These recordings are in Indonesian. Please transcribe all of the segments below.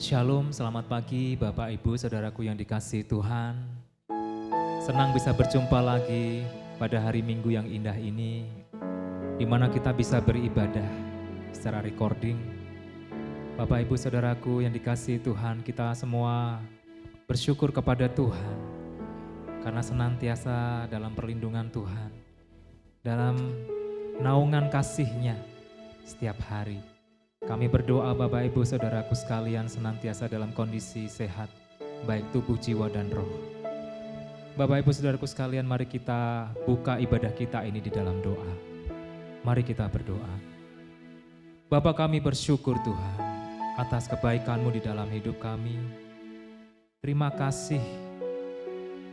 Shalom, selamat pagi Bapak Ibu Saudaraku yang dikasihi Tuhan. Senang bisa berjumpa lagi pada hari Minggu yang indah ini, di mana kita bisa beribadah secara recording. Bapak Ibu Saudaraku yang dikasihi Tuhan, kita semua bersyukur kepada Tuhan karena senantiasa dalam perlindungan Tuhan, dalam naungan kasih-Nya setiap hari. Kami berdoa Bapak Ibu Saudaraku sekalian senantiasa dalam kondisi sehat, baik tubuh, jiwa, dan roh. Bapak Ibu Saudaraku sekalian, mari kita buka ibadah kita ini di dalam doa. Mari kita berdoa. Bapa, kami bersyukur Tuhan atas kebaikan-Mu di dalam hidup kami. Terima kasih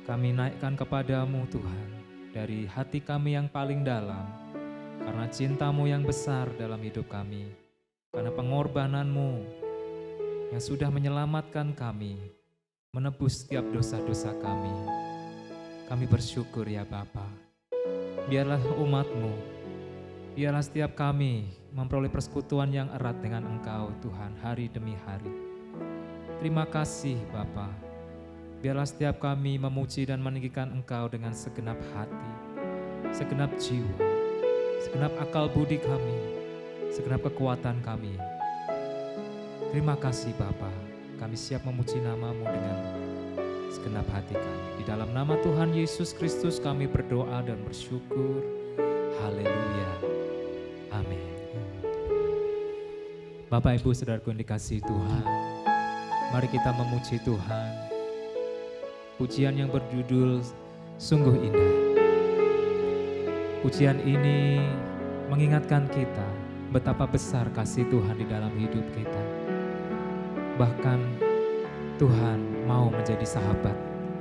kami naikkan kepadamu Tuhan dari hati kami yang paling dalam, karena cinta-Mu yang besar dalam hidup kami. Karena pengorbanan-Mu yang sudah menyelamatkan kami, menebus setiap dosa-dosa kami. Kami bersyukur ya Bapa. Biarlah umat-Mu, biarlah setiap kami memperoleh persekutuan yang erat dengan Engkau Tuhan hari demi hari. Terima kasih Bapa. Biarlah setiap kami memuji dan meninggikan Engkau dengan segenap hati, segenap jiwa, segenap akal budi kami, segenap kekuatan kami. Terima kasih Bapa, kami siap memuji nama-Mu dengan segenap hati kami. Di dalam nama Tuhan Yesus Kristus kami berdoa dan bersyukur. Haleluya. Amin. Bapak Ibu Saudaraku yang dikasihi Tuhan, mari kita memuji Tuhan. Pujian yang berjudul Sungguh Indah. Pujian ini mengingatkan kita betapa besar kasih Tuhan di dalam hidup kita. Bahkan Tuhan mau menjadi sahabat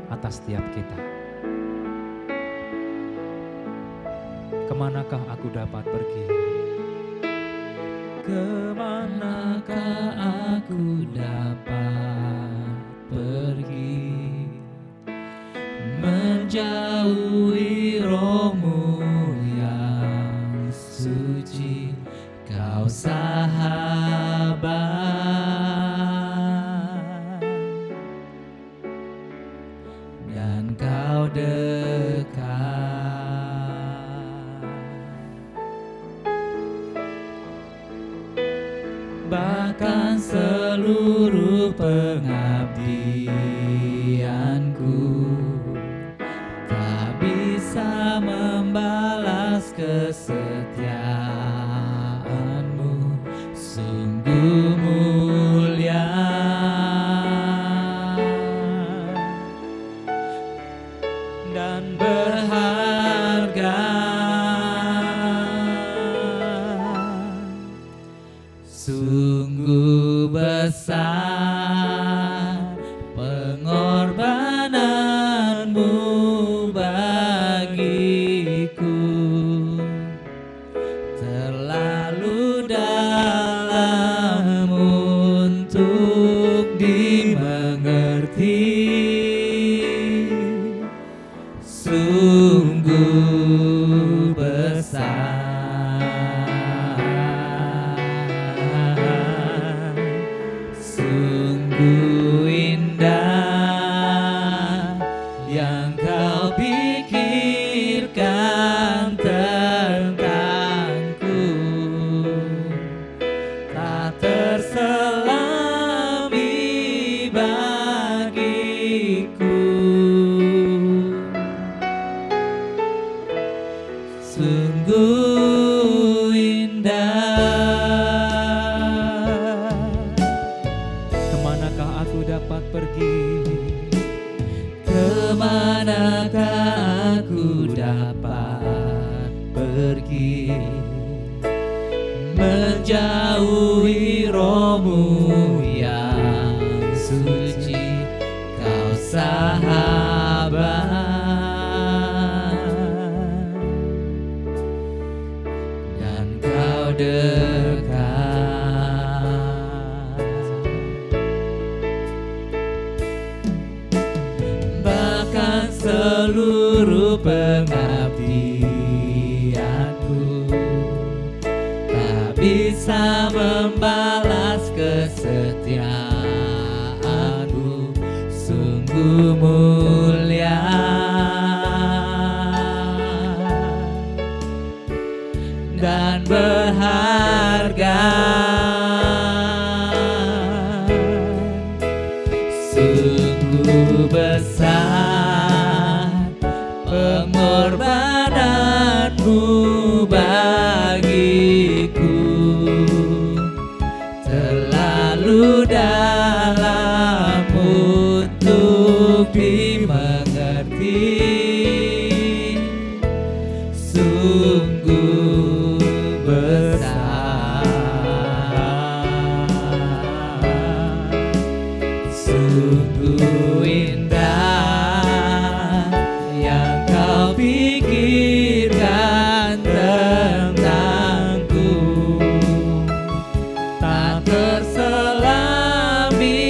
atas setiap kita. Kemanakah aku dapat pergi? Kemanakah aku dapat pergi? Menjauhi Roh-Mu yang suci. Kau sahabat dan Kau dekat, bahkan seluruh pengabdianku tak bisa membalas kesetiaan. Sungguh mulia dan berharga, sungguh besar pengorbanan-Mu bagiku, terlalu dalam untuk dimengerti. Sungguh besar, sungguh indah yang Kau pikirkan tentangku, tak terselami bagiku. Sungguh indah. Kemanakah aku dapat pergi? Kemanakah aku dapat pergi? Menjauhi Roh-Mu yang suci. Kau sahabat dan Kau dekat, bahkan seluruh pengabdianku tak bisa membalas kesetiaan. mulia dan berharga, sungguh besar pengorbananmu bagiku, terlalu dalam untuk dimengerti, sungguh besar, sungguh indah yang kau pikirkan tentangku, tak terselami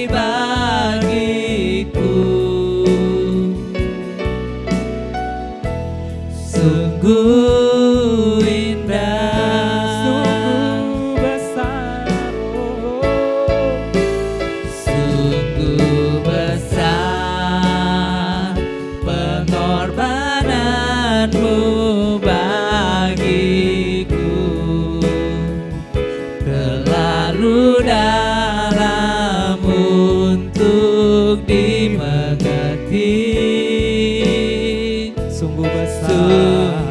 bagiku, sungguh indah, sungguh besar, sungguh besar pengorbananmu bagiku, terlalu dalam untuk dimengerti, sungguh besar,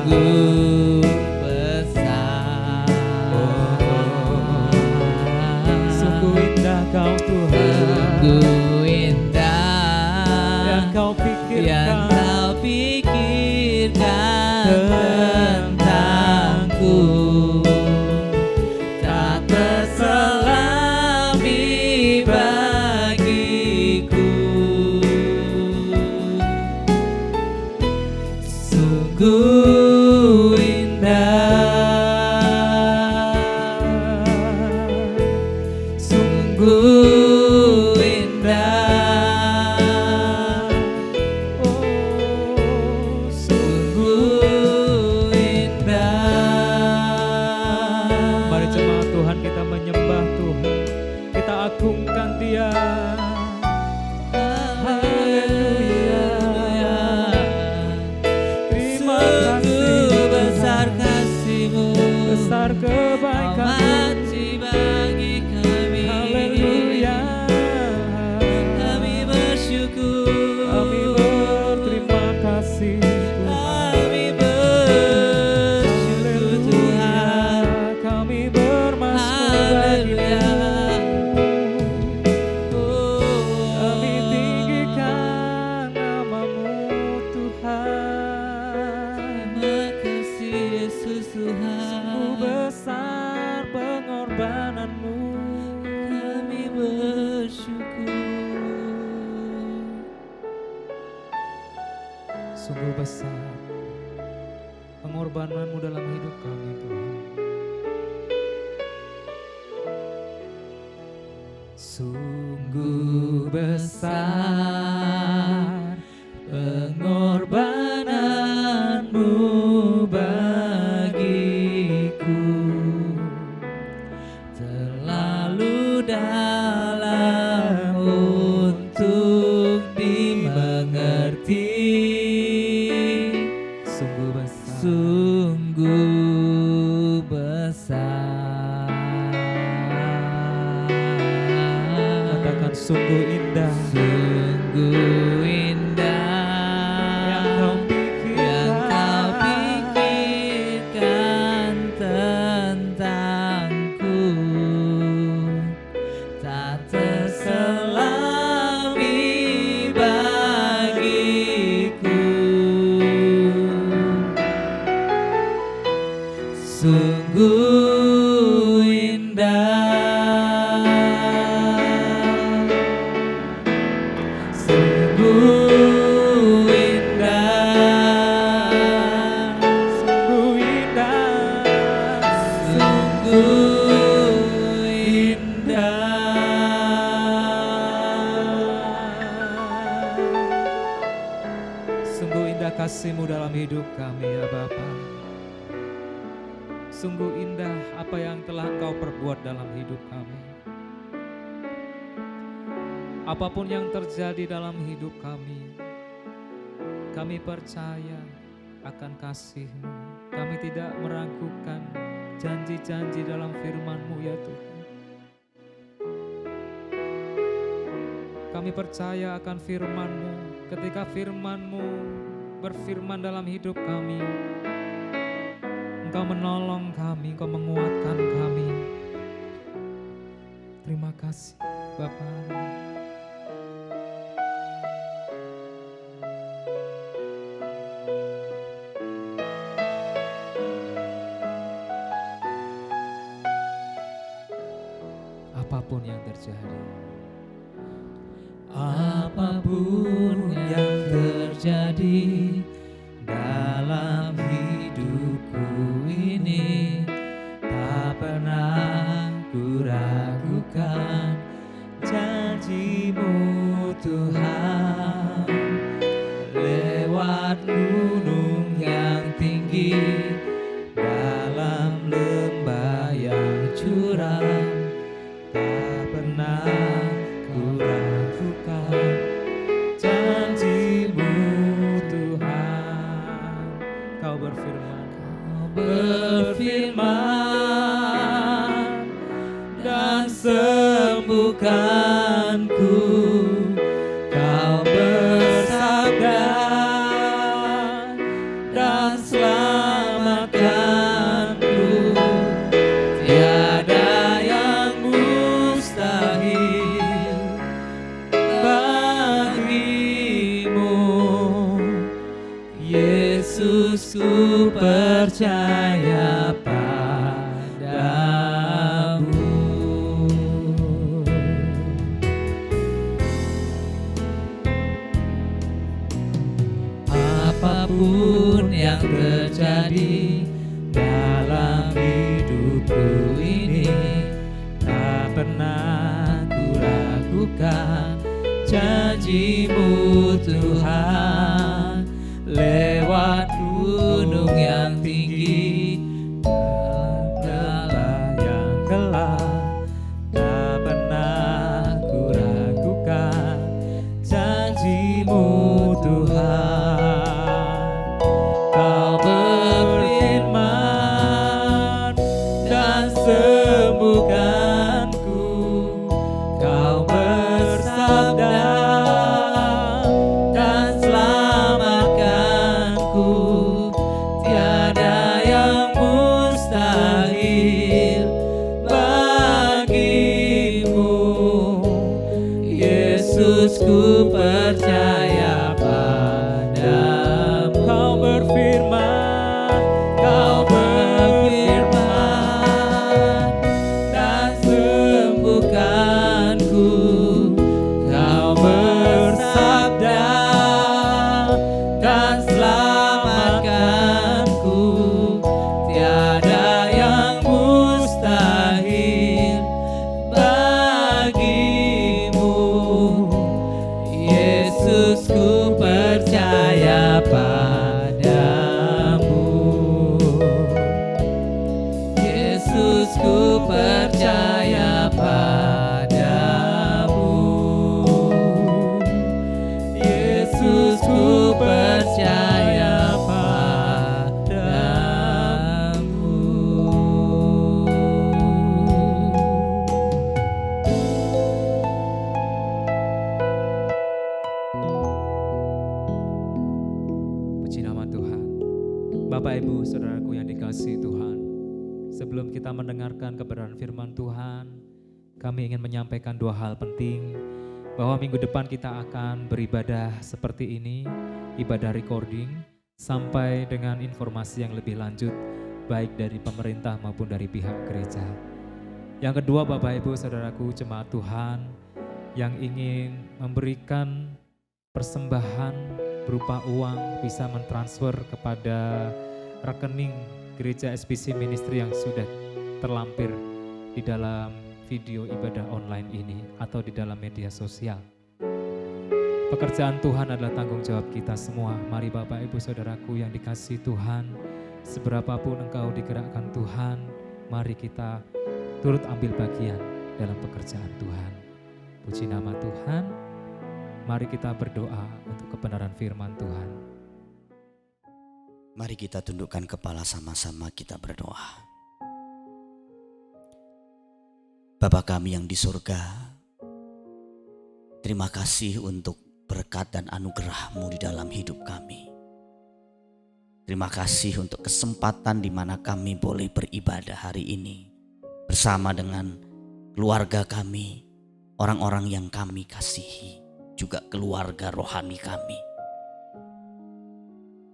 sungguh besar, sungguh indah kau Tuhan, sungguh indah yang kau pikirkan tentangku, tak terselami bagiku, sungguh indah, sungguh indah, oh sungguh indah. Mari jemaat Tuhan, kita menyembah Tuhan, kita agungkan Dia. Haleluya, terima kasih besar kasih-Mu, besar kebaikan-Mu bagi kami. Haleluya, kami bersyukur, kami berterima kasih Tuhan, kami bersyukur Tuhan, kami bermasmur bagi-Mu, kami tinggikan nama-Mu Tuhan. Terima kasih Yesus Tuhan, sungguh besar pengorbanan-Mu, kami bersyukur. Sungguh besar pengorbanan-Mu dalam hidup kami Tuhan. Sungguh besar pengorbanan-Mu bagiku, terlalu dalam untuk dimengerti, sungguh besar, sungguh besar. Katakan sungguh indah, sungguh indah yang kau pikirkan tentangku, tak terselami bagiku, sungguh indah, sungguh indah, sungguh indah, sungguh indah. Sungguh indah kasih-Mu dalam hidup kami ya Bapa. Sungguh indah apa yang telah Engkau perbuat dalam hidup kami. Apapun yang terjadi dalam hidup kami percaya akan kasih-Mu. Kami tidak meragukan janji-janji dalam firman-Mu ya Tuhan. Kami percaya akan firman-Mu. Ketika firman-Mu berfirman dalam hidup kami, Engkau menolong kami, Engkau menguatkan kami. Terima kasih Bapa. Apapun yang terjadi, apapun yang terjadi dalam hidupku ini, tak pernah ku ragukan janji-Mu Tuhan. Lewat gunung yang tinggi, dalam lembah yang curam, tak pernah ku ragukan janji-Mu Tuhan. Kau berfirman, berfirman dan sembuhkanku. Kau bersabda dan selamatkanku. Tiada yang mustahil bagimu, Yesus, ku percaya padamu. Apapun yang terjadi dalam hidupku ini, tak pernah ku ragukan janji-Mu Tuhan. Lewat gunung yang tinggi, dalam yang gelap, tak pernah ku ragukan janji-Mu Tuhan. Kau berfirman dan sembuhkanku. Kau bersabda dan selamatkanku. Tiada yang mustahil bagimu, Yesus, ku percaya padamu. Kau berfirman dan sembuhkanku. Kau bersabda dan selamatkanku. Tiada yang mustahil bagimu, Yesus, ku percaya padamu. Yesus, ku percaya padamu. Yesus, ku percaya padamu. puji nama Tuhan. Bapak, Ibu, Saudaraku yang dikasihi Tuhan, sebelum kita mendengarkan kebenaran firman Tuhan, kami ingin menyampaikan dua hal penting, bahwa minggu depan kita akan beribadah seperti ini, ibadah recording, sampai dengan informasi yang lebih lanjut, baik dari pemerintah maupun dari pihak gereja. Yang kedua, Bapak, Ibu, Saudaraku, jemaat Tuhan, yang ingin memberikan persembahan berupa uang, bisa mentransfer kepada rekening Gereja SBC Ministry yang sudah terlampir di dalam video ibadah online ini atau di dalam media sosial. Pekerjaan Tuhan adalah tanggung jawab kita semua. Mari Bapak, Ibu, Saudaraku yang dikasihi Tuhan, seberapapun engkau digerakkan Tuhan, mari kita turut ambil bagian dalam pekerjaan Tuhan. Puji nama Tuhan. Mari kita berdoa untuk kebenaran firman Tuhan. Mari kita tundukkan kepala sama-sama kita berdoa. Bapa kami yang di surga, terima kasih untuk berkat dan anugerah-Mu di dalam hidup kami. Terima kasih untuk kesempatan di mana kami boleh beribadah hari ini bersama dengan keluarga kami, orang-orang yang kami kasihi, juga keluarga rohani kami.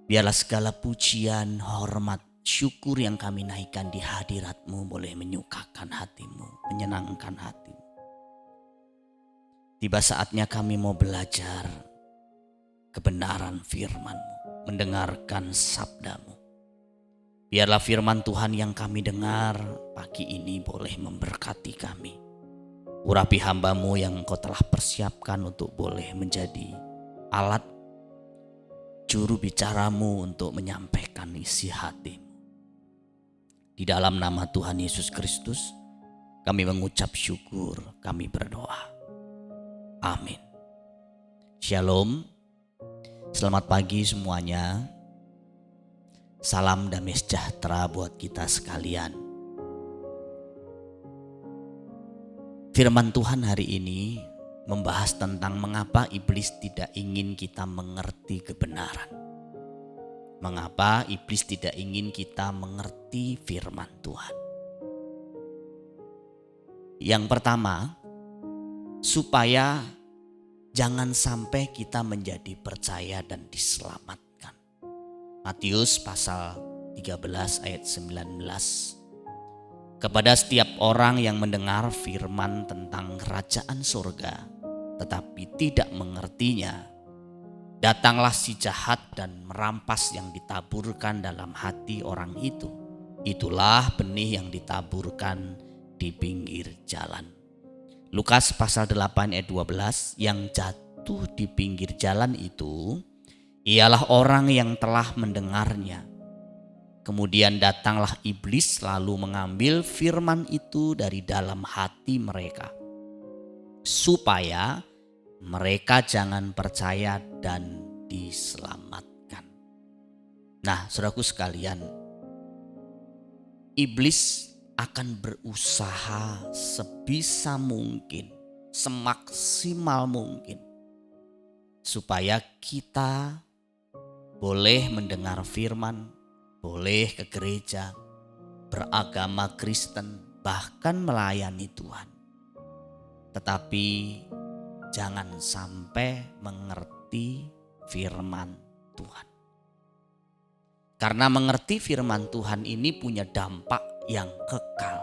Biarlah segala pujian, hormat, syukur yang kami naikkan di hadirat-Mu boleh menyukakan hati-Mu, menyenangkan hati-Mu. Tiba saatnya kami mau belajar kebenaran firman-Mu, mendengarkan sabda-Mu. Biarlah firman Tuhan yang kami dengar pagi ini boleh memberkati kami. Urapi hamba-Mu yang Engkau telah persiapkan untuk boleh menjadi alat juru bicara-Mu untuk menyampaikan isi hati-Mu. Di dalam nama Tuhan Yesus Kristus kami mengucap syukur, kami berdoa. Amin. Shalom. Selamat pagi semuanya. Salam damai sejahtera buat kita sekalian. Firman Tuhan hari ini membahas tentang mengapa iblis tidak ingin kita mengerti kebenaran. Mengapa iblis tidak ingin kita mengerti firman Tuhan. Yang pertama, supaya jangan sampai kita menjadi percaya dan diselamatkan. Matius pasal 13 ayat 19. Kepada setiap orang yang mendengar firman tentang kerajaan surga tetapi tidak mengertinya, datanglah si jahat dan merampas yang ditaburkan dalam hati orang itu. Itulah benih yang ditaburkan di pinggir jalan. Lukas pasal 8 ayat 12, yang jatuh di pinggir jalan itu ialah orang yang telah mendengarnya. Kemudian datanglah iblis lalu mengambil firman itu dari dalam hati mereka, supaya mereka jangan percaya dan diselamatkan. Nah, saudaraku sekalian, iblis akan berusaha sebisa mungkin, semaksimal mungkin, supaya kita boleh mendengar firman, boleh ke gereja, beragama Kristen, bahkan melayani Tuhan. Tetapi jangan sampai mengerti firman Tuhan. Karena mengerti firman Tuhan ini punya dampak yang kekal.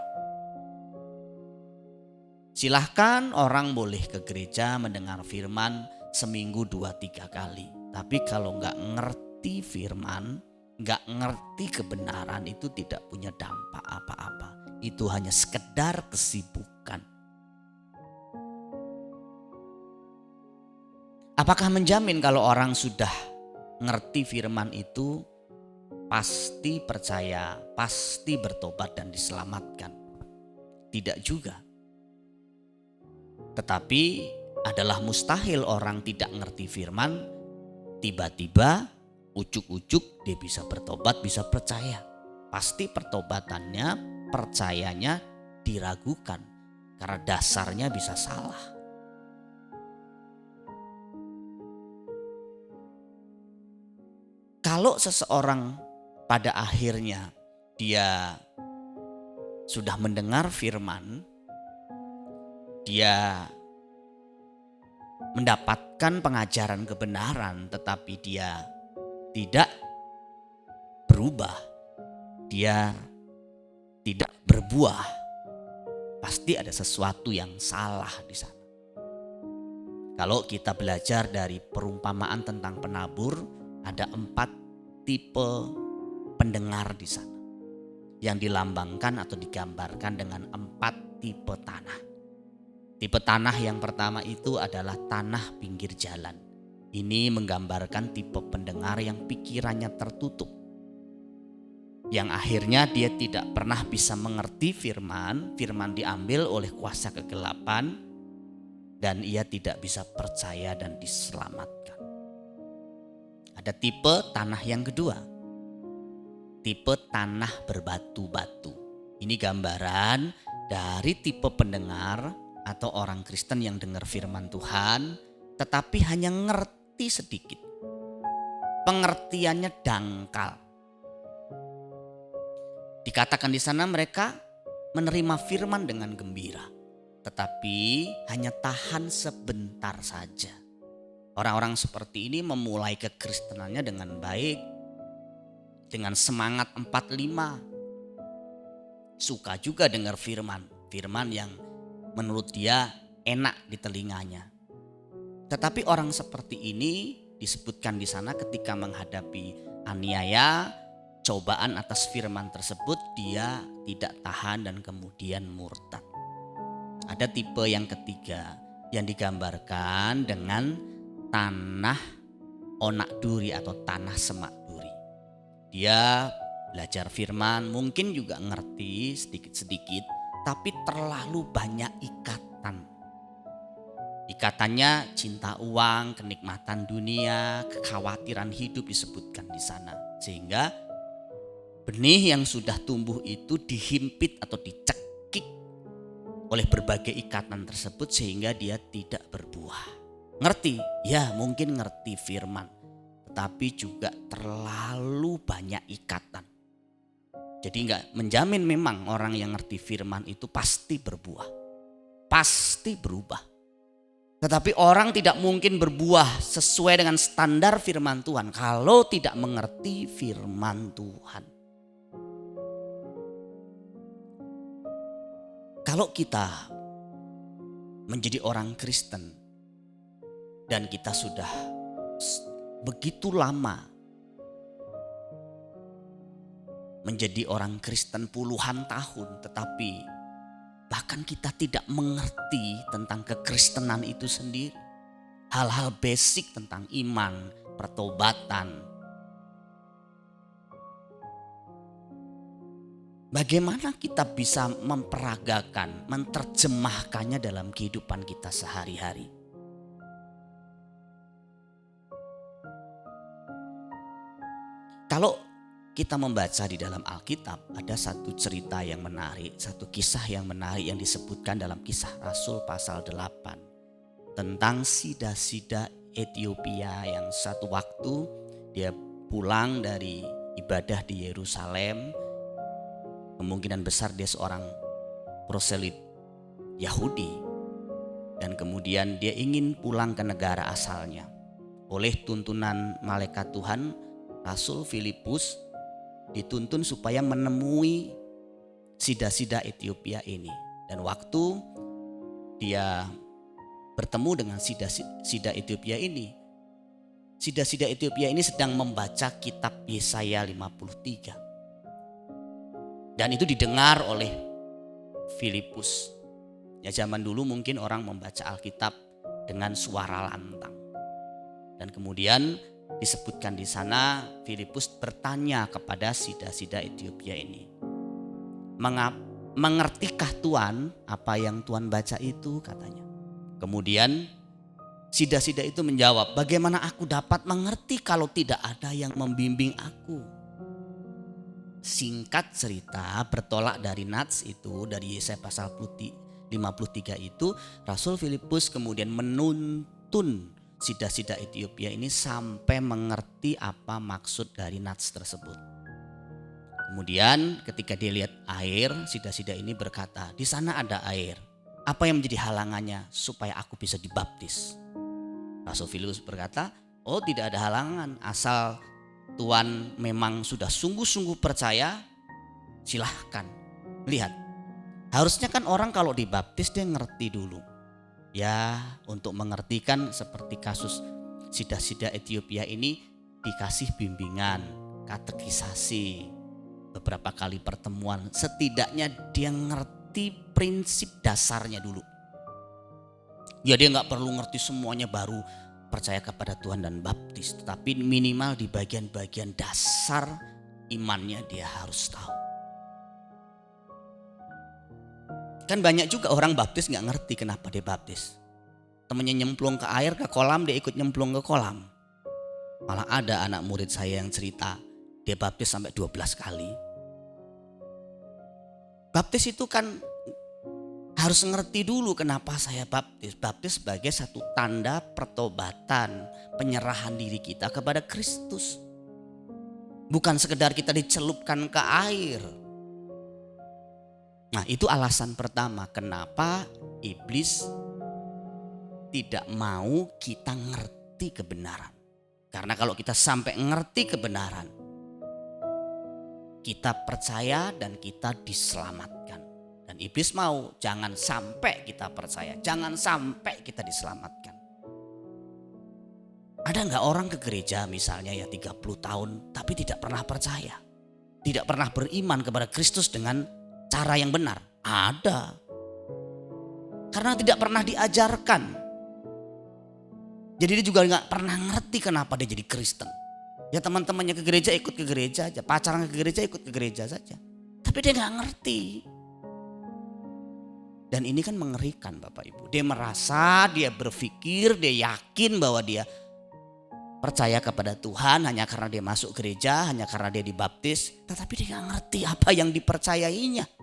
Silahkan orang boleh ke gereja mendengar firman seminggu 2-3 kali. Tapi kalau gak ngerti firman, gak ngerti kebenaran, itu tidak punya dampak apa-apa. Itu hanya sekedar kesibukan. Apakah menjamin kalau orang sudah ngerti firman itu pasti percaya, pasti bertobat dan diselamatkan? Tidak juga. Tetapi adalah mustahil orang tidak ngerti firman, tiba-tiba ujuk-ujuk dia bisa bertobat, bisa percaya. Pasti pertobatannya, percayanya diragukan karena dasarnya bisa salah. Kalau seseorang pada akhirnya dia sudah mendengar firman, dia mendapatkan pengajaran kebenaran tetapi dia tidak berubah, dia tidak berbuah, pasti ada sesuatu yang salah di sana. Kalau kita belajar dari perumpamaan tentang penabur, ada 4 tipe pendengar di sana yang dilambangkan atau digambarkan dengan 4 tipe tanah. Tipe tanah yang pertama itu adalah tanah pinggir jalan. Ini menggambarkan tipe pendengar yang pikirannya tertutup, yang akhirnya dia tidak pernah bisa mengerti firman. Firman diambil oleh kuasa kegelapan, dan ia tidak bisa percaya dan diselamatkan. Ada tipe tanah yang kedua, tipe tanah berbatu-batu. Ini gambaran dari tipe pendengar atau orang Kristen yang dengar firman Tuhan tetapi hanya ngerti sedikit. Pengertiannya dangkal. Dikatakan di sana mereka menerima firman dengan gembira, tetapi hanya tahan sebentar saja. Orang-orang seperti ini memulai kekristenannya dengan baik, dengan semangat 45. Suka juga dengar firman yang menurut dia enak di telinganya. Tetapi orang seperti ini disebutkan di sana ketika menghadapi aniaya, cobaan atas firman tersebut dia tidak tahan dan kemudian murtad. Ada tipe yang ketiga yang digambarkan dengan tanah onak duri atau tanah semak duri. Dia belajar firman, mungkin juga ngerti sedikit-sedikit, tapi terlalu banyak ikatan. Ikatannya cinta uang, kenikmatan dunia, kekhawatiran hidup disebutkan di sana. Sehingga benih yang sudah tumbuh itu dihimpit atau dicekik oleh berbagai ikatan tersebut sehingga dia tidak berbuah. Ngerti? Ya mungkin ngerti firman, tetapi juga terlalu banyak ikatan. Jadi enggak menjamin memang orang yang ngerti firman itu pasti berbuah, pasti berubah. Tetapi orang tidak mungkin berbuah sesuai dengan standar firman Tuhan kalau tidak mengerti firman Tuhan. Kalau kita menjadi orang Kristen dan kita sudah begitu lama menjadi orang Kristen puluhan tahun, tetapi bahkan kita tidak mengerti tentang kekristenan itu sendiri. Hal-hal basic tentang iman, pertobatan. Bagaimana kita bisa memperagakan, menerjemahkannya dalam kehidupan kita sehari-hari? Kalau kita membaca di dalam Alkitab, ada satu cerita yang menarik, satu kisah yang menarik yang disebutkan dalam Kisah Rasul pasal 8 tentang sida-sida Ethiopia yang satu waktu dia pulang dari ibadah di Yerusalem. Kemungkinan besar dia seorang proselit Yahudi dan kemudian dia ingin pulang ke negara asalnya. Oleh tuntunan malaikat Tuhan, Rasul Filipus dituntun supaya menemui sida-sida Ethiopia ini. Dan waktu dia bertemu dengan sida-sida Ethiopia ini, sida-sida Ethiopia ini sedang membaca kitab Yesaya 53. Dan itu didengar oleh Filipus. Ya zaman dulu mungkin orang membaca Alkitab dengan suara lantang. Dan kemudian disebutkan di sana Filipus bertanya kepada sida-sida Ethiopia ini, mengertikah Tuhan apa yang Tuhan baca itu, katanya. Kemudian sida-sida itu menjawab, bagaimana aku dapat mengerti kalau tidak ada yang membimbing aku? Singkat cerita, bertolak dari nats itu, dari Yesaya pasal 53 itu, Rasul Filipus kemudian menuntun sida-sida Ethiopia ini sampai mengerti apa maksud dari nats tersebut. Kemudian ketika dia lihat air, sida-sida ini berkata, di sana ada air. Apa yang menjadi halangannya supaya aku bisa dibaptis? Rasul Filipus berkata, oh tidak ada halangan, asal Tuhan memang sudah sungguh-sungguh percaya, silahkan. Lihat, harusnya kan orang kalau dibaptis dia ngerti dulu. Ya, untuk mengertikan seperti kasus sida-sida Ethiopia ini dikasih bimbingan, katekisasi, beberapa kali pertemuan. Setidaknya dia ngerti prinsip dasarnya dulu. Ya dia gak perlu ngerti semuanya baru percaya kepada Tuhan dan baptis. Tetapi minimal di bagian-bagian dasar imannya dia harus tahu. Kan banyak juga orang baptis gak ngerti kenapa dia baptis. Temennya nyemplung ke air, ke kolam, dia ikut nyemplung ke kolam. Malah ada anak murid saya yang cerita, dia baptis sampai 12 kali. Baptis itu kan harus ngerti dulu kenapa saya baptis. Baptis sebagai satu tanda pertobatan, penyerahan diri kita kepada Kristus. Bukan sekedar kita dicelupkan ke air. Nah, itu alasan pertama kenapa iblis tidak mau kita ngerti kebenaran. Karena kalau kita sampai ngerti kebenaran, kita percaya dan kita diselamatkan. Dan iblis mau jangan sampai kita percaya, jangan sampai kita diselamatkan. Ada nggak orang ke gereja misalnya ya 30 tahun tapi tidak pernah percaya, tidak pernah beriman kepada Kristus dengan cara yang benar? Ada. Karena tidak pernah diajarkan. Jadi dia juga nggak pernah ngerti kenapa dia jadi Kristen. Ya teman-temannya ke gereja ikut ke gereja aja, pacaran ke gereja ikut ke gereja saja. Tapi dia nggak ngerti. Dan ini kan mengerikan Bapak Ibu. Dia merasa, dia berpikir, dia yakin bahwa dia percaya kepada Tuhan hanya karena dia masuk gereja, hanya karena dia dibaptis. Tetapi dia nggak ngerti apa yang dipercayainya.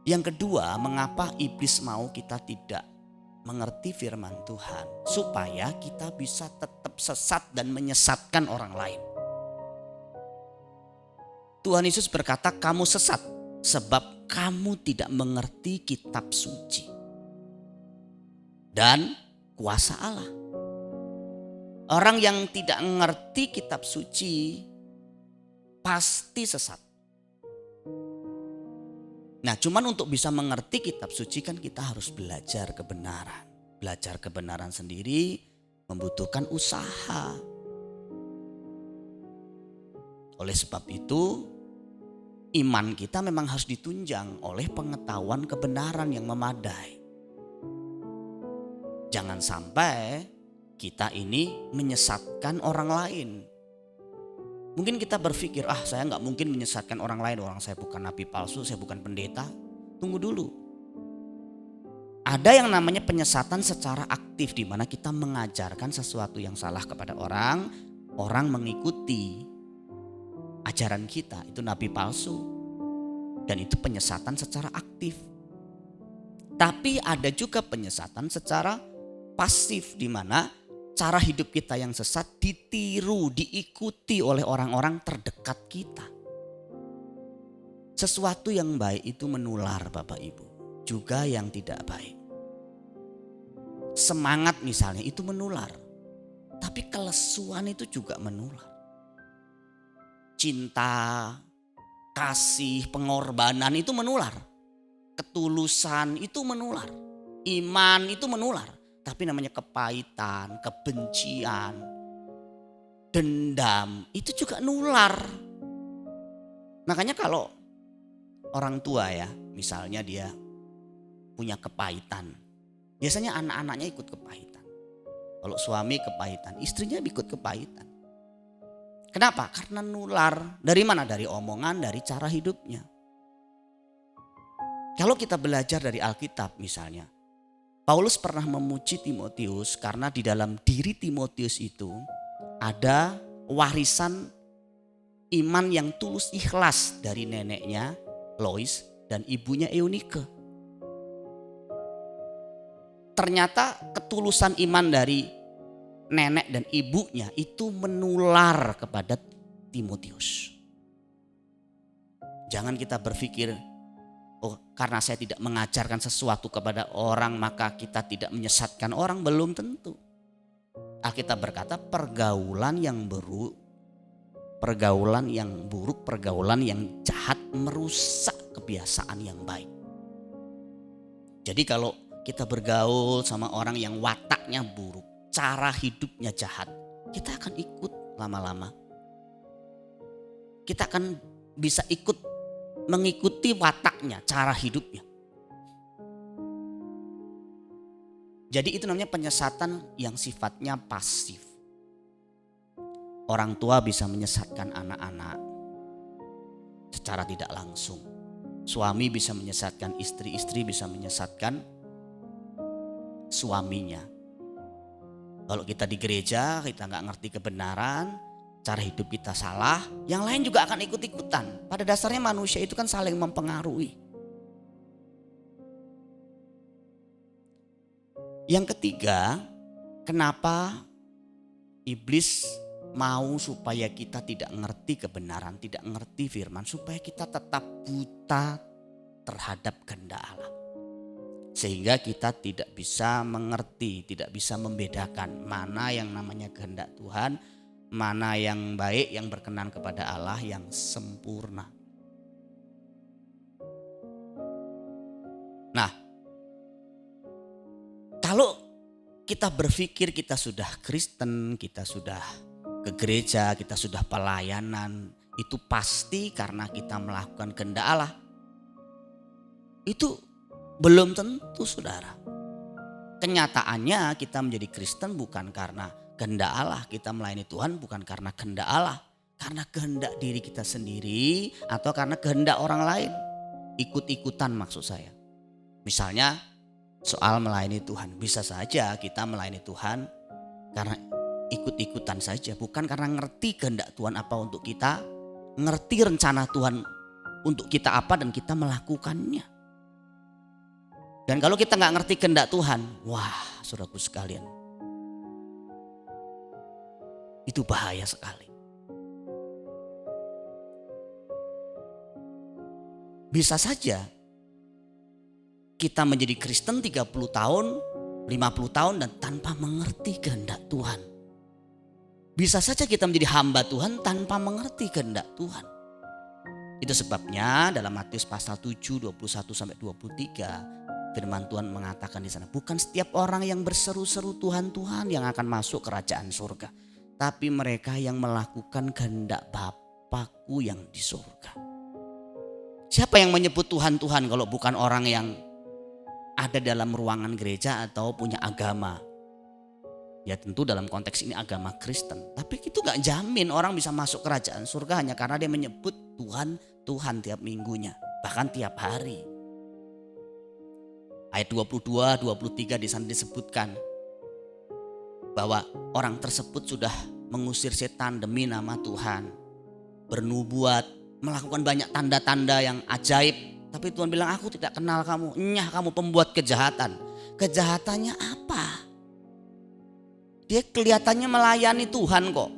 Yang kedua, mengapa iblis mau kita tidak mengerti firman Tuhan? Supaya kita bisa tetap sesat dan menyesatkan orang lain. Tuhan Yesus berkata, kamu sesat sebab kamu tidak mengerti kitab suci dan kuasa Allah. Orang yang tidak mengerti kitab suci pasti sesat. Nah, cuman untuk bisa mengerti kitab suci kan kita harus belajar kebenaran. Belajar kebenaran sendiri membutuhkan usaha. Oleh sebab itu, iman kita memang harus ditunjang oleh pengetahuan kebenaran yang memadai. Jangan sampai kita ini menyesatkan orang lain. Mungkin kita berpikir, saya gak mungkin menyesatkan orang lain. Orang saya bukan nabi palsu, saya bukan pendeta. Tunggu dulu. Ada yang namanya penyesatan secara aktif, di mana kita mengajarkan sesuatu yang salah kepada orang. Orang mengikuti ajaran kita, itu nabi palsu. Dan itu penyesatan secara aktif. Tapi ada juga penyesatan secara pasif, di mana cara hidup kita yang sesat ditiru, diikuti oleh orang-orang terdekat kita. Sesuatu yang baik itu menular Bapak Ibu, juga yang tidak baik. Semangat misalnya itu menular, tapi kelesuan itu juga menular. Cinta, kasih, pengorbanan itu menular. Ketulusan itu menular. Iman itu menular. Tapi namanya kepahitan, kebencian, dendam itu juga nular. Makanya kalau orang tua ya, misalnya dia punya kepahitan, biasanya anak-anaknya ikut kepahitan. Kalau suami kepahitan, istrinya ikut kepahitan. Kenapa? Karena nular. Dari mana? Dari omongan, dari cara hidupnya. Kalau kita belajar dari Alkitab misalnya, Paulus pernah memuji Timotius karena di dalam diri Timotius itu ada warisan iman yang tulus ikhlas dari neneknya Lois dan ibunya Eunike. Ternyata ketulusan iman dari nenek dan ibunya itu menular kepada Timotius. Jangan kita berpikir, karena saya tidak mengajarkan sesuatu kepada orang maka kita tidak menyesatkan orang. Belum tentu. Alkitab berkata pergaulan yang buruk, pergaulan yang jahat merusak kebiasaan yang baik. Jadi kalau kita bergaul sama orang yang wataknya buruk, cara hidupnya jahat, kita akan ikut lama-lama. Kita akan bisa ikut mengikuti wataknya, cara hidupnya. Jadi itu namanya penyesatan yang sifatnya pasif. Orang tua bisa menyesatkan anak-anak secara tidak langsung. Suami bisa menyesatkan istri, istri bisa menyesatkan suaminya. Kalau kita di gereja, kita nggak ngerti kebenaran, cara hidup kita salah, yang lain juga akan ikut-ikutan. Pada dasarnya manusia itu kan saling mempengaruhi. Yang ketiga, kenapa iblis mau supaya kita tidak ngerti kebenaran, tidak ngerti firman, supaya kita tetap buta terhadap kehendak Allah. Sehingga kita tidak bisa mengerti, tidak bisa membedakan mana yang namanya kehendak Tuhan, mana yang baik, yang berkenan kepada Allah, yang sempurna. Nah, kalau kita berpikir kita sudah Kristen, kita sudah ke gereja, kita sudah pelayanan, itu pasti karena kita melakukan kehendak Allah. Itu belum tentu, saudara. Kenyataannya kita menjadi Kristen bukan karena kehendak Allah, kita melayani Tuhan bukan karena kehendak Allah, karena kehendak diri kita sendiri atau karena kehendak orang lain. Ikut-ikutan maksud saya. Misalnya soal melayani Tuhan, bisa saja kita melayani Tuhan karena ikut-ikutan saja, bukan karena ngerti kehendak Tuhan apa untuk kita, ngerti rencana Tuhan untuk kita apa dan kita melakukannya. Dan kalau kita nggak ngerti kehendak Tuhan, wah saudaraku sekalian, itu bahaya sekali. Bisa saja kita menjadi Kristen 30 tahun, 50 tahun dan tanpa mengerti kehendak Tuhan. Bisa saja kita menjadi hamba Tuhan tanpa mengerti kehendak Tuhan. Itu sebabnya dalam Matius pasal 7, 21-23, firman Tuhan mengatakan di sana, bukan setiap orang yang berseru-seru Tuhan, Tuhan yang akan masuk kerajaan surga, tapi mereka yang melakukan kehendak Bapakku yang di surga. Siapa yang menyebut Tuhan Tuhan kalau bukan orang yang ada dalam ruangan gereja atau punya agama? Ya tentu dalam konteks ini agama Kristen. Tapi itu gak jamin orang bisa masuk kerajaan surga hanya karena dia menyebut Tuhan, Tuhan tiap minggunya, bahkan tiap hari. Ayat 22, 23 di sana disebutkan bahwa orang tersebut sudah mengusir setan demi nama Tuhan, bernubuat, melakukan banyak tanda-tanda yang ajaib. Tapi Tuhan bilang, aku tidak kenal kamu, nyah kamu pembuat kejahatan. Kejahatannya apa? Dia kelihatannya melayani Tuhan kok.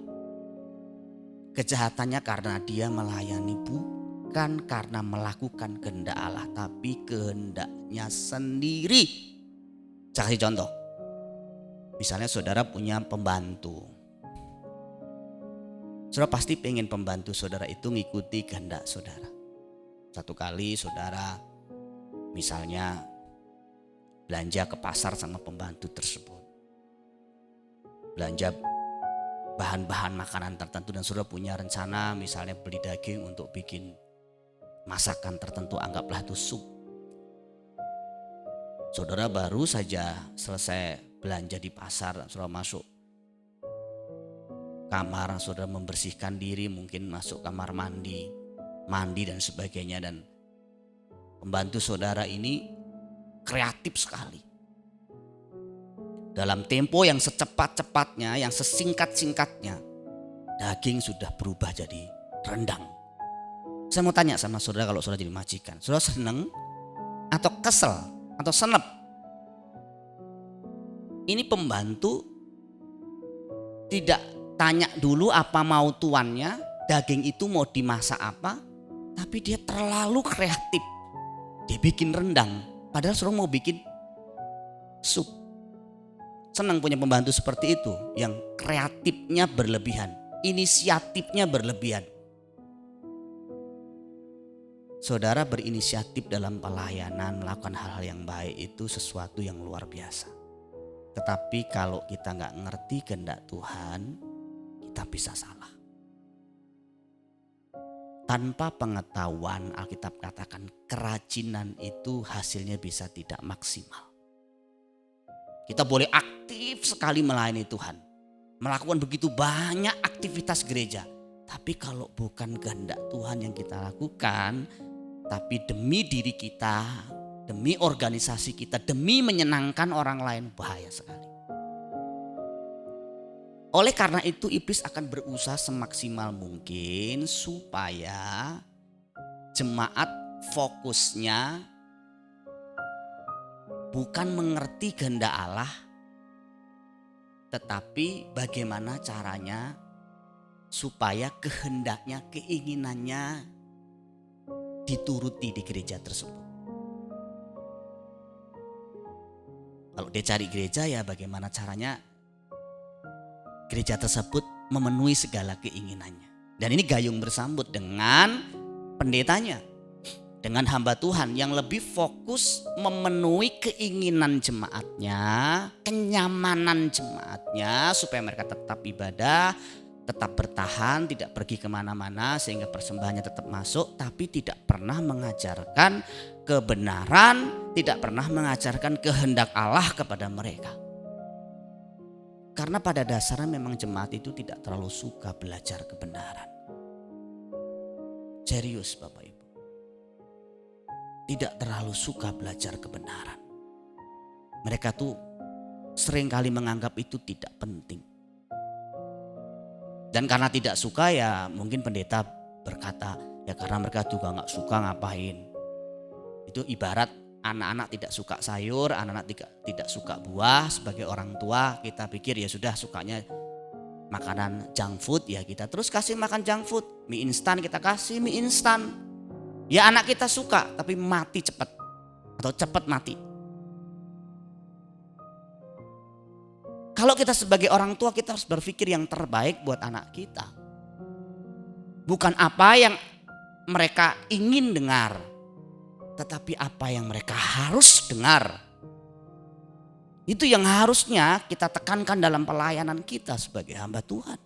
Kejahatannya karena dia melayani bukan karena melakukan kehendak Allah, tapi kehendaknya sendiri. Saya kasih contoh. Misalnya saudara punya pembantu. Saudara pasti pengen pembantu saudara itu ngikuti kehendak saudara. Satu kali saudara misalnya belanja ke pasar sama pembantu tersebut. Belanja bahan-bahan makanan tertentu dan saudara punya rencana misalnya beli daging untuk bikin masakan tertentu, anggaplah itu sup. Saudara baru saja selesai belanja di pasar, saudara masuk kamar, saudara membersihkan diri, mungkin masuk kamar mandi dan sebagainya, dan pembantu saudara ini kreatif sekali. Dalam tempo yang secepat-cepatnya, yang sesingkat-singkatnya, daging sudah berubah jadi rendang. Saya mau tanya sama saudara, kalau saudara jadi majikan, saudara seneng atau kesel atau senep? Ini pembantu tidak tanya dulu apa mau tuannya, daging itu mau dimasak apa, tapi dia terlalu kreatif. Dia bikin rendang, padahal saudara mau bikin sup. Senang punya pembantu seperti itu, yang kreatifnya berlebihan, inisiatifnya berlebihan. Saudara berinisiatif dalam pelayanan, melakukan hal-hal yang baik itu sesuatu yang luar biasa. Tetapi kalau kita gak ngerti kehendak Tuhan, kita bisa salah. Tanpa pengetahuan, Alkitab katakan kerajinan itu hasilnya bisa tidak maksimal. Kita boleh aktif sekali melayani Tuhan, melakukan begitu banyak aktivitas gereja. Tapi kalau bukan kehendak Tuhan yang kita lakukan, tapi demi diri kita, demi organisasi kita, demi menyenangkan orang lain, bahaya sekali. Oleh karena itu iblis akan berusaha semaksimal mungkin supaya jemaat fokusnya bukan mengerti kehendak Allah, tetapi bagaimana caranya supaya kehendaknya, keinginannya dituruti di gereja tersebut. Kalau dia cari gereja, ya bagaimana caranya gereja tersebut memenuhi segala keinginannya. Dan ini gayung bersambut dengan pendetanya, dengan hamba Tuhan yang lebih fokus memenuhi keinginan jemaatnya, kenyamanan jemaatnya, supaya mereka tetap ibadah, tetap bertahan, tidak pergi kemana-mana, sehingga persembahannya tetap masuk, tapi tidak pernah mengajarkan kebenaran, tidak pernah mengajarkan kehendak Allah kepada mereka. Karena pada dasarnya memang jemaat itu tidak terlalu suka belajar kebenaran. Serius Bapak Ibu. Tidak terlalu suka belajar kebenaran. Mereka tuh seringkali menganggap itu tidak penting. Dan karena tidak suka, ya mungkin pendeta berkata, ya karena mereka juga gak suka ngapain. Itu ibarat anak-anak tidak suka sayur, anak-anak tidak suka buah. Sebagai orang tua kita pikir ya sudah, sukanya makanan junk food, ya kita terus kasih makan junk food. Mie instan kita kasih mie instan. Ya anak kita suka tapi mati cepat atau cepat mati. Kalau kita sebagai orang tua, kita harus berpikir yang terbaik buat anak kita. Bukan apa yang mereka ingin dengar, tetapi apa yang mereka harus dengar. Itu yang harusnya kita tekankan dalam pelayanan kita sebagai hamba Tuhan.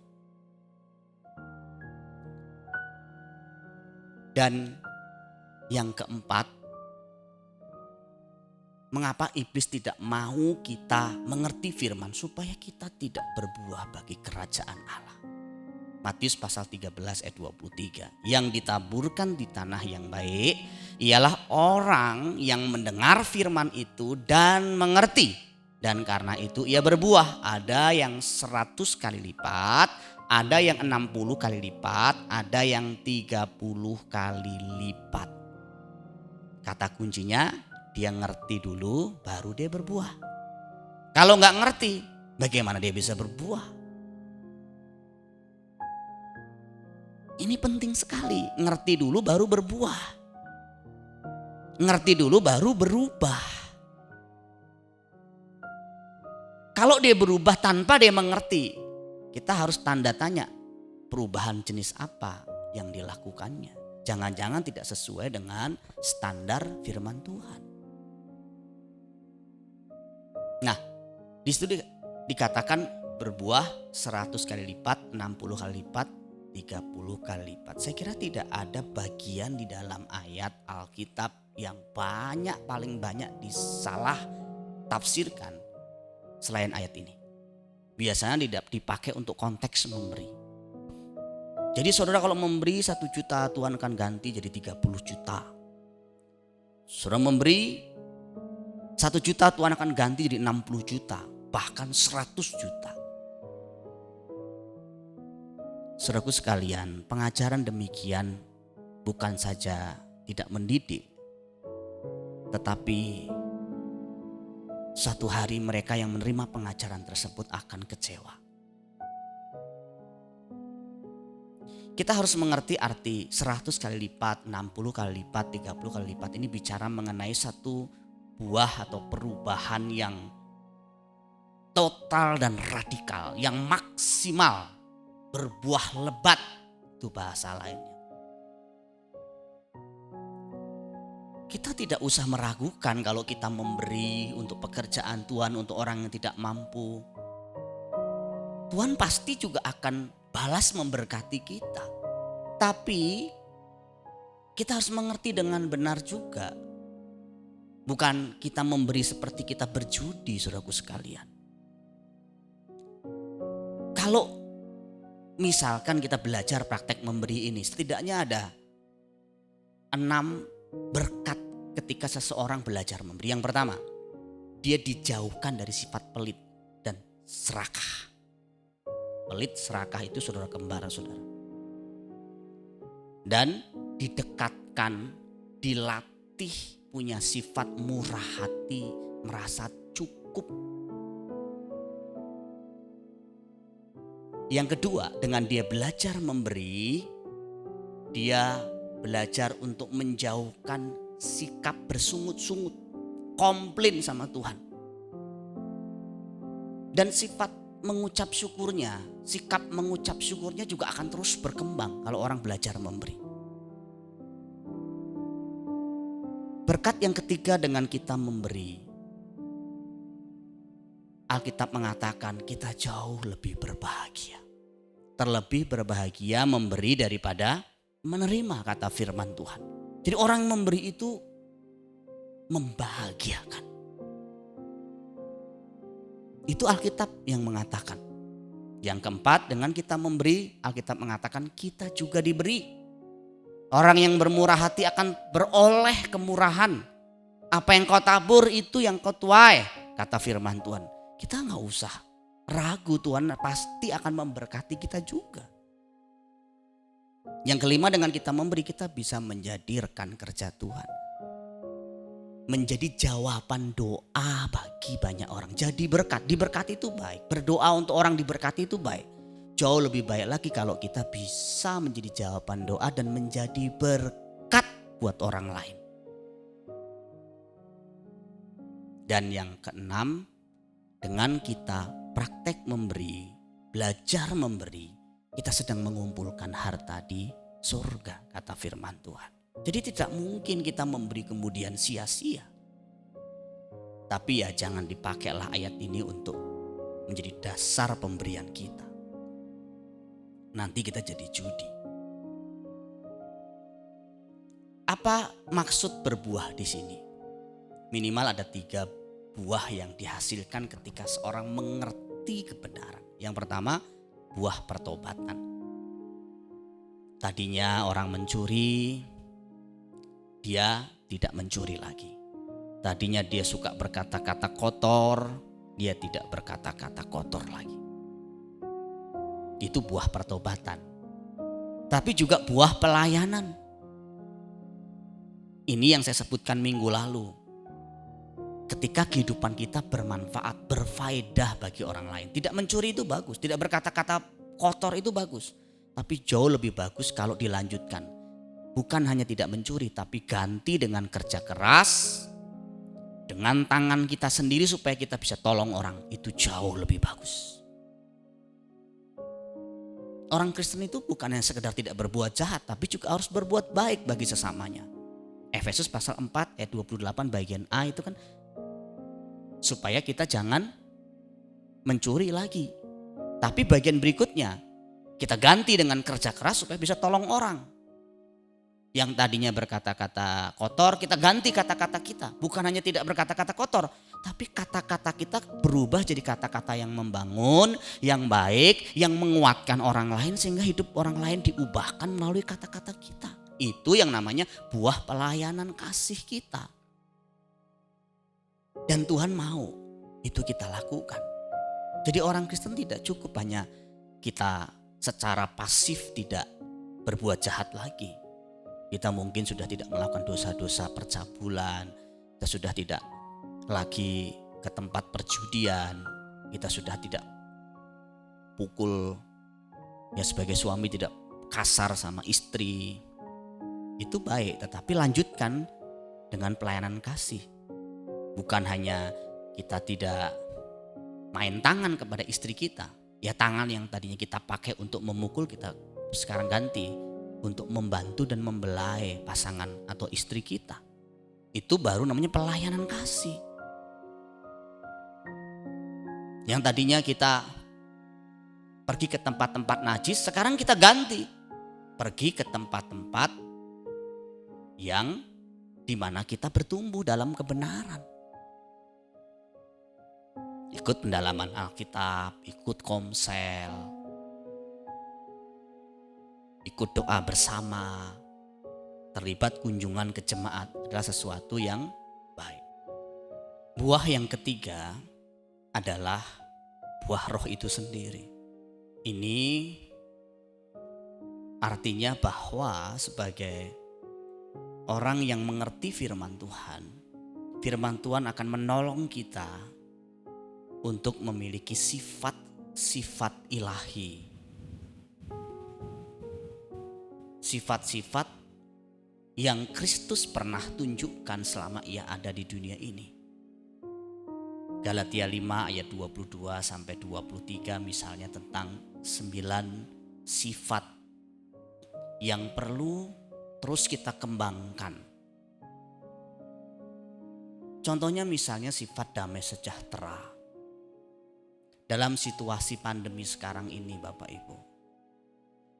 Dan yang keempat, mengapa iblis tidak mau kita mengerti firman supaya kita tidak berbuah bagi kerajaan Allah. Matius pasal 13 ayat 23. Yang ditaburkan di tanah yang baik ialah orang yang mendengar firman itu dan mengerti. Dan karena itu ia berbuah. Ada yang 100 kali lipat, ada yang 60 kali lipat, ada yang 30 kali lipat. Kata kuncinya, dia ngerti dulu baru dia berbuah. Kalau nggak ngerti, bagaimana dia bisa berbuah? Ini penting sekali, ngerti dulu baru berbuah. Ngerti dulu baru berubah. Kalau dia berubah tanpa dia mengerti, kita harus tanda tanya perubahan jenis apa yang dilakukannya. Jangan-jangan tidak sesuai dengan standar firman Tuhan. Nah, di situ dikatakan berbuah 100 kali lipat, 60 kali lipat, 30 kali lipat. Saya kira tidak ada bagian di dalam ayat Alkitab yang paling banyak disalah tafsirkan selain ayat ini. Biasanya tidak dipakai untuk konteks memberi. Jadi saudara kalau memberi 1 juta, Tuhan akan ganti jadi 30 juta. Saudara memberi 1 juta, Tuhan akan ganti jadi 60 juta, bahkan 100 juta. Saudaraku sekalian, pengajaran demikian bukan saja tidak mendidik, tetapi suatu hari mereka yang menerima pengajaran tersebut akan kecewa. Kita harus mengerti arti 100 kali lipat, 60 kali lipat, 30 kali lipat. Ini bicara mengenai satu buah atau perubahan yang total dan radikal, yang maksimal, berbuah lebat, itu bahasa lainnya. Kita tidak usah meragukan kalau kita memberi untuk pekerjaan Tuhan, untuk orang yang tidak mampu. Tuhan pasti juga akan balas memberkati kita. Tapi kita harus mengerti dengan benar juga. Bukan kita memberi seperti kita berjudi, saudaraku sekalian. Kalau misalkan kita belajar praktek memberi ini, setidaknya ada 6 berkat ketika seseorang belajar memberi? Yang pertama, dia dijauhkan dari sifat pelit dan serakah. Pelit, serakah itu saudara kembar, saudara. Dan didekatkan, dilatih punya sifat murah hati, merasa cukup. Yang kedua, dengan dia belajar memberi, dia belajar untuk menjauhkan sikap bersungut-sungut, komplain sama Tuhan. Dan sifat mengucap syukurnya, sikap mengucap syukurnya juga akan terus berkembang kalau orang belajar memberi. Berkat yang ketiga dengan kita memberi, Alkitab mengatakan kita jauh lebih berbahagia. Terlebih berbahagia memberi daripada menerima, kata firman Tuhan. Jadi orang memberi itu membahagiakan. Itu Alkitab yang mengatakan. Yang keempat, dengan kita memberi, Alkitab mengatakan kita juga diberi. Orang yang bermurah hati akan beroleh kemurahan. Apa yang kau tabur itu yang kau tuai, kata firman Tuhan. Kita gak usah ragu, Tuhan pasti akan memberkati kita juga. Yang kelima, dengan kita memberi kita bisa menjadi rekan kerja Tuhan. Menjadi jawaban doa bagi banyak orang. Jadi berkat, diberkati itu baik. Berdoa untuk orang diberkati itu baik. Jauh lebih baik lagi kalau kita bisa menjadi jawaban doa dan menjadi berkat buat orang lain. Dan yang keenam, dengan kita praktek memberi, belajar memberi, kita sedang mengumpulkan harta di surga, kata firman Tuhan. Jadi tidak mungkin kita memberi kemudian sia-sia. Tapi ya jangan dipakailah ayat ini untuk menjadi dasar pemberian kita. Nanti kita jadi judi. Apa maksud berbuah di sini? Minimal ada 3 buah yang dihasilkan ketika seorang mengerti kebenaran. Yang pertama, buah pertobatan. Tadinya orang mencuri, dia tidak mencuri lagi. Tadinya dia suka berkata-kata kotor, dia tidak berkata-kata kotor lagi. Itu buah pertobatan. Tapi juga buah pelayanan. Ini yang saya sebutkan minggu lalu. Ketika kehidupan kita bermanfaat, berfaedah bagi orang lain. Tidak mencuri itu bagus, tidak berkata-kata kotor itu bagus. Tapi jauh lebih bagus kalau dilanjutkan. Bukan hanya tidak mencuri, tapi ganti dengan kerja keras. Dengan tangan kita sendiri supaya kita bisa tolong orang. Itu jauh lebih bagus. Orang Kristen itu bukan hanya sekedar tidak berbuat jahat, tapi juga harus berbuat baik bagi sesamanya. Efesus pasal 4 ayat 28 bagian A itu kan, supaya kita jangan mencuri lagi. Tapi bagian berikutnya, kita ganti dengan kerja keras supaya bisa tolong orang. Yang tadinya berkata-kata kotor, kita ganti kata-kata kita. Bukan hanya tidak berkata-kata kotor, tapi kata-kata kita berubah jadi kata-kata yang membangun, yang baik, yang menguatkan orang lain. Sehingga hidup orang lain diubahkan melalui kata-kata kita. Itu yang namanya buah pelayanan kasih kita. Dan Tuhan mau itu kita lakukan. Jadi orang Kristen tidak cukup hanya kita secara pasif tidak berbuat jahat lagi. Kita mungkin sudah tidak melakukan dosa-dosa percabulan. Kita sudah tidak lagi ke tempat perjudian. Kita sudah tidak pukul, ya sebagai suami tidak kasar sama istri. Itu baik, tetapi lanjutkan dengan pelayanan kasih. Bukan hanya kita tidak main tangan kepada istri kita. Ya tangan yang tadinya kita pakai untuk memukul kita sekarang ganti untuk membantu dan membelai pasangan atau istri kita. Itu baru namanya pelayanan kasih. Yang tadinya kita pergi ke tempat-tempat najis, sekarang kita ganti. Pergi ke tempat-tempat yang dimana kita bertumbuh dalam kebenaran. Ikut pendalaman Alkitab, ikut komsel, ikut doa bersama, terlibat kunjungan ke jemaat adalah sesuatu yang baik. Buah yang ketiga adalah buah roh itu sendiri. Ini artinya bahwa sebagai orang yang mengerti firman Tuhan akan menolong kita untuk memiliki sifat-sifat ilahi. Sifat-sifat yang Kristus pernah tunjukkan selama ia ada di dunia ini. Galatia 5 ayat 22 sampai 23 misalnya tentang 9 sifat yang perlu terus kita kembangkan. Contohnya misalnya sifat damai sejahtera. Dalam situasi pandemi sekarang ini Bapak Ibu,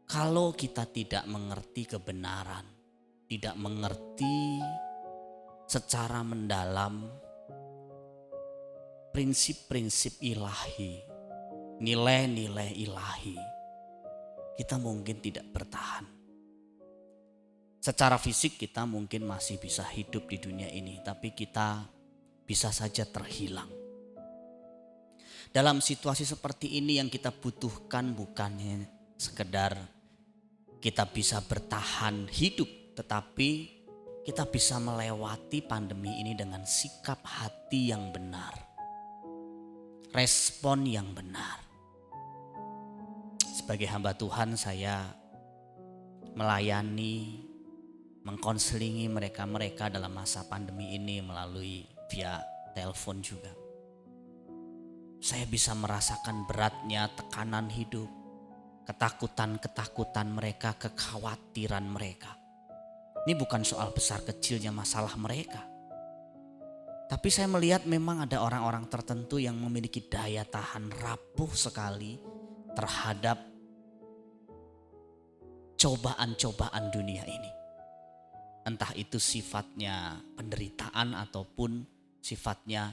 kalau kita tidak mengerti kebenaran, tidak mengerti secara mendalam prinsip-prinsip ilahi, nilai-nilai ilahi, kita mungkin tidak bertahan. Secara fisik kita mungkin masih bisa hidup di dunia ini, tapi kita bisa saja terhilang. Dalam situasi seperti ini yang kita butuhkan bukannya sekedar kita bisa bertahan hidup, tetapi kita bisa melewati pandemi ini dengan sikap hati yang benar, respon yang benar. Sebagai hamba Tuhan saya melayani, mengkonselingi mereka-mereka dalam masa pandemi ini melalui via telepon juga. Saya bisa merasakan beratnya tekanan hidup, ketakutan-ketakutan mereka, kekhawatiran mereka. Ini bukan soal besar kecilnya masalah mereka. Tapi saya melihat memang ada orang-orang tertentu yang memiliki daya tahan rapuh sekali terhadap cobaan-cobaan dunia ini. Entah itu sifatnya penderitaan ataupun sifatnya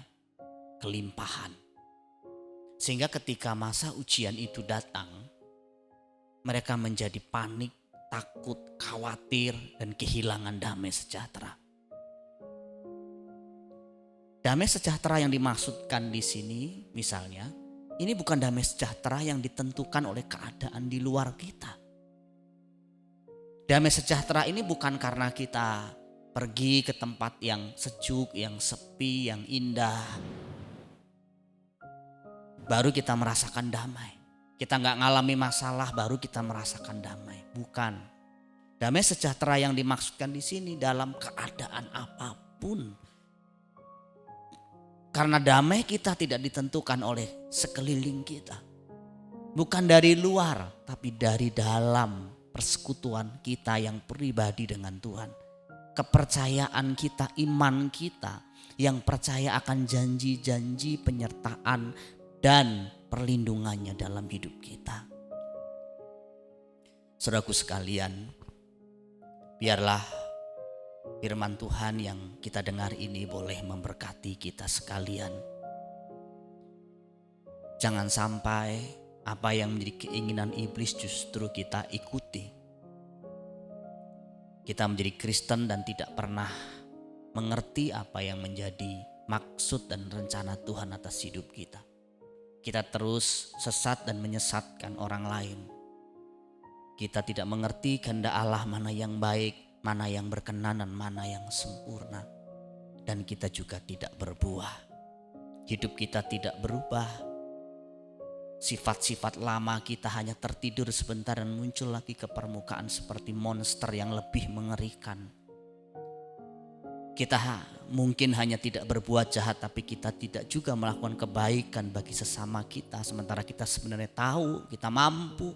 kelimpahan. Sehingga ketika masa ujian itu datang, mereka menjadi panik, takut, khawatir, dan kehilangan damai sejahtera. Damai sejahtera yang dimaksudkan di sini misalnya, ini bukan damai sejahtera yang ditentukan oleh keadaan di luar kita. Damai sejahtera ini bukan karena kita pergi ke tempat yang sejuk, yang sepi, yang indah, baru kita merasakan damai. Kita gak ngalami masalah baru kita merasakan damai. Bukan. Damai sejahtera yang dimaksudkan di sini dalam keadaan apapun. Karena damai kita tidak ditentukan oleh sekeliling kita. Bukan dari luar, tapi dari dalam persekutuan kita yang pribadi dengan Tuhan. Kepercayaan kita, iman kita yang percaya akan janji-janji penyertaan dan perlindungannya dalam hidup kita. Saudaraku sekalian, biarlah firman Tuhan yang kita dengar ini boleh memberkati kita sekalian. Jangan sampai apa yang menjadi keinginan iblis justru kita ikuti. Kita menjadi Kristen dan tidak pernah mengerti apa yang menjadi maksud dan rencana Tuhan atas hidup kita. Kita terus sesat dan menyesatkan orang lain. Kita tidak mengerti kehendak Allah mana yang baik, mana yang berkenan dan mana yang sempurna. Dan kita juga tidak berbuah. Hidup kita tidak berubah. Sifat-sifat lama kita hanya tertidur sebentar dan muncul lagi ke permukaan seperti monster yang lebih mengerikan. Kita mungkin hanya tidak berbuat jahat, tapi kita tidak juga melakukan kebaikan bagi sesama kita. Sementara kita sebenarnya tahu kita mampu.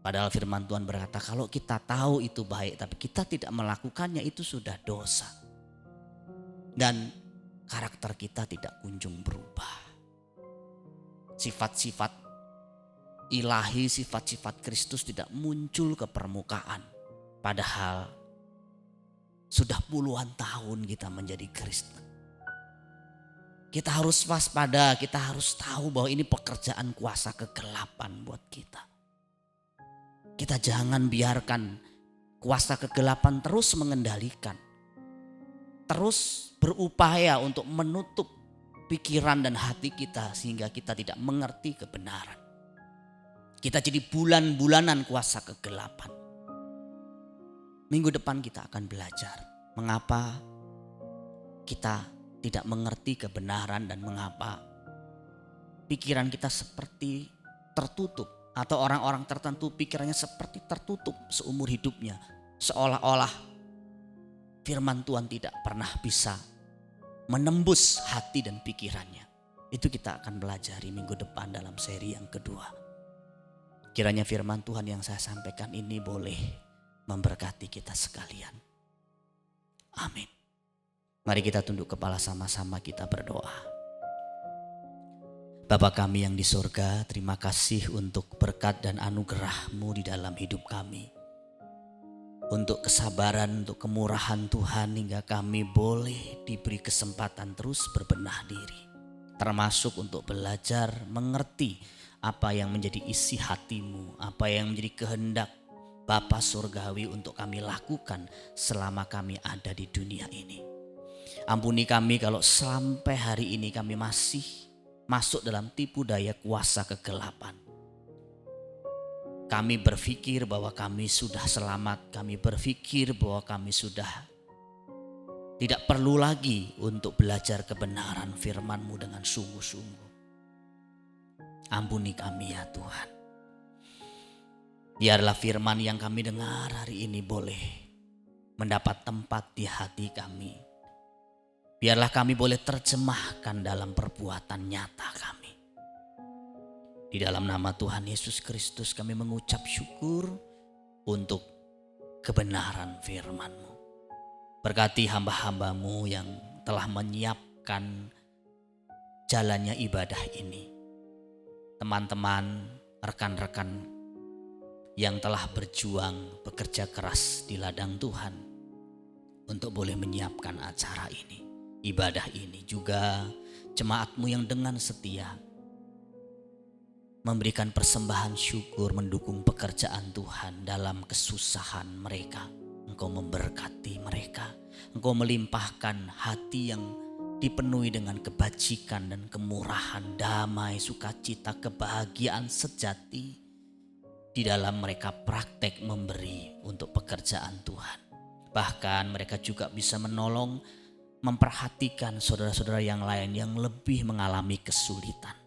Padahal firman Tuhan berkata kalau kita tahu itu baik tapi kita tidak melakukannya itu sudah dosa. Dan karakter kita tidak kunjung berubah. Sifat-sifat ilahi, sifat-sifat Kristus tidak muncul ke permukaan. Padahal sudah puluhan tahun kita menjadi Kristen. Kita harus waspada, kita harus tahu bahwa ini pekerjaan kuasa kegelapan buat kita. Kita jangan biarkan kuasa kegelapan terus mengendalikan, terus berupaya untuk menutup pikiran dan hati kita sehingga kita tidak mengerti kebenaran. Kita jadi bulan-bulanan kuasa kegelapan. Minggu depan kita akan belajar mengapa kita tidak mengerti kebenaran dan mengapa pikiran kita seperti tertutup, atau orang-orang tertentu pikirannya seperti tertutup seumur hidupnya, seolah-olah firman Tuhan tidak pernah bisa menembus hati dan pikirannya. Itu kita akan pelajari minggu depan dalam seri yang kedua. Kiranya firman Tuhan yang saya sampaikan ini boleh memberkati kita sekalian. Amin. Mari kita tunduk kepala sama-sama, kita berdoa. Bapa kami yang di surga, terima kasih untuk berkat dan anugerah-Mu di dalam hidup kami. Untuk kesabaran, untuk kemurahan Tuhan hingga kami boleh diberi kesempatan terus berbenah diri. Termasuk untuk belajar mengerti apa yang menjadi isi hati-Mu, apa yang menjadi kehendak Bapa Surgawi untuk kami lakukan selama kami ada di dunia ini. Ampuni kami kalau sampai hari ini kami masih masuk dalam tipu daya kuasa kegelapan. Kami berpikir bahwa kami sudah selamat, kami berpikir bahwa kami sudah tidak perlu lagi untuk belajar kebenaran firman-Mu dengan sungguh-sungguh. Ampuni kami ya Tuhan. Biarlah firman yang kami dengar hari ini boleh mendapat tempat di hati kami. Biarlah kami boleh terjemahkan dalam perbuatan nyata kami. Di dalam nama Tuhan Yesus Kristus kami mengucap syukur untuk kebenaran firman-Mu. Berkati hamba-hamba-Mu yang telah menyiapkan jalannya ibadah ini. Teman-teman, rekan-rekan yang telah berjuang bekerja keras di ladang Tuhan untuk boleh menyiapkan acara ini, ibadah ini. Juga jemaat-Mu yang dengan setia memberikan persembahan syukur, mendukung pekerjaan Tuhan dalam kesusahan mereka. Engkau memberkati mereka, Engkau melimpahkan hati yang dipenuhi dengan kebajikan dan kemurahan, damai, sukacita, kebahagiaan sejati di dalam mereka praktek memberi untuk pekerjaan Tuhan. Bahkan mereka juga bisa menolong, memperhatikan saudara-saudara yang lain yang lebih mengalami kesulitan.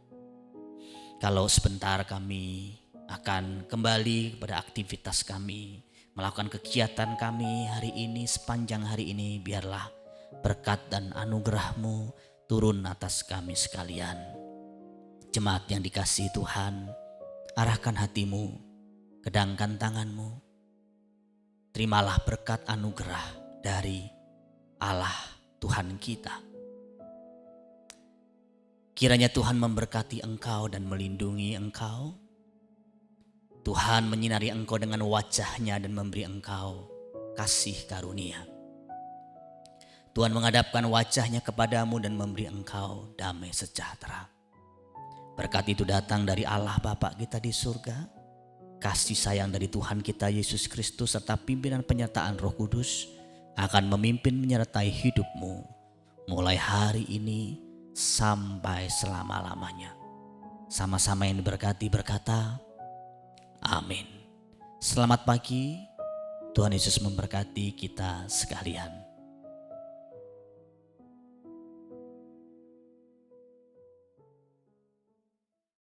Kalau sebentar kami akan kembali kepada aktivitas kami, melakukan kegiatan kami hari ini, sepanjang hari ini, biarlah berkat dan anugerah-Mu turun atas kami sekalian. Jemaat yang dikasihi Tuhan, arahkan hatimu, kedangkan tanganmu. Terimalah berkat anugerah dari Allah Tuhan kita. Kiranya Tuhan memberkati engkau dan melindungi engkau. Tuhan menyinari engkau dengan wajah-Nya dan memberi engkau kasih karunia. Tuhan menghadapkan wajah-Nya kepadamu dan memberi engkau damai sejahtera. Berkat itu datang dari Allah Bapa kita di surga, kasih sayang dari Tuhan kita Yesus Kristus serta pimpinan penyertaan Roh Kudus akan memimpin menyertai hidupmu mulai hari ini sampai selama-lamanya. Sama-sama yang diberkati berkata, amin. Selamat pagi, Tuhan Yesus memberkati kita sekalian.